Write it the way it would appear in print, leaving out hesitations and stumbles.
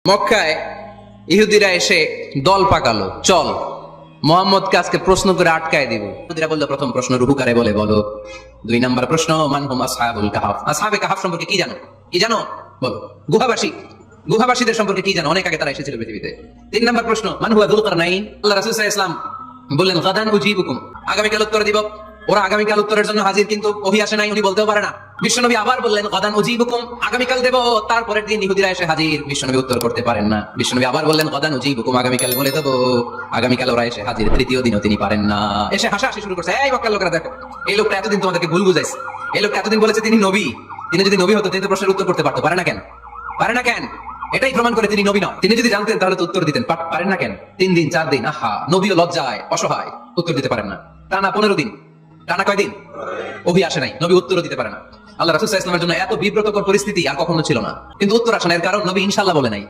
মক্কায় ইহুদিরা এসে দল পাকালো, চল মোহাম্মদকে আজকে প্রশ্ন করে আটকায় দিব। ইহুদিরা বললো, প্রথম প্রশ্ন রুহুকারে বলে বলো। 2 নম্বর প্রশ্ন, মান হুম আসহাবুল কাহাফ, আসহাবে কাহাফ সম্পর্কে কি জানো? কি জানো বলো। গুহাবাসীদের সম্পর্কে কি জানো? অনেক আগে তারা এসেছিল পৃথিবীতে। 3 নম্বর প্রশ্ন, মান হুয়া যুলকারনাইন। আল্লাহ রাসূল সাল্লাল্লাহু আলাইহি ওয়াসাল্লাম বললেন, গাদান উজিবুকুম, আগামীকাল উত্তর দিব। ওরা আগামীকাল উত্তরের জন্য হাজির, কিন্তু ওহী আসে নাই, উনি বলতেও পারে না। বিশ্বনবী আবার বললেন, গাদান উজিবুকুম, আগামীকাল দেব। তারপরের দিন ইহুদিরা এসে হাজির, বিশ্বনবী উত্তর করতে পারেন না। বিশ্বনবী আবার বললেন, গাদান উজিবুকুম, আগামীকাল বলে দেব। আগামীকাল ওরা এসে হাজির, তৃতীয় দিনও তিনি পারেন না। এসে হাসাহাসি শুরু করছে, এই মক্কার লোকেরা দেখো, এই লোকটা এতদিন তোমাদেরকে ভুল বুঝাইছে, এই লোকটা এতদিন বলেছে তিনি নবী, তিনি যদি নবী হতো তিনি তো প্রশ্নের উত্তর করতে পারতো, পারে না কেন? পারে না কেন? এটাই প্রমাণ করে তিনি নবী নয়। তিনি যদি জানতেন তাহলে তো উত্তর দিতেন, পারেন না কেন? 3 দিন 4 দিন, আহা, নবীও লজ্জায় অসহায়, উত্তর দিতে পারেন না। টানা 15 দিন, টানা কয়দিন ওহী আসে নাই, নবী উত্তরও দিতে পারে না। আল্লাহ রাসূল সাল্লাল্লাহু আলাইহি ওয়াসাল্লামের জন্য এত বিব্রতকর পরিস্থিতি আর কখনো ছিল না, কিন্তু উত্তর আসে না। এর কারণ নবী ইনশাআল্লাহ বলে নাই।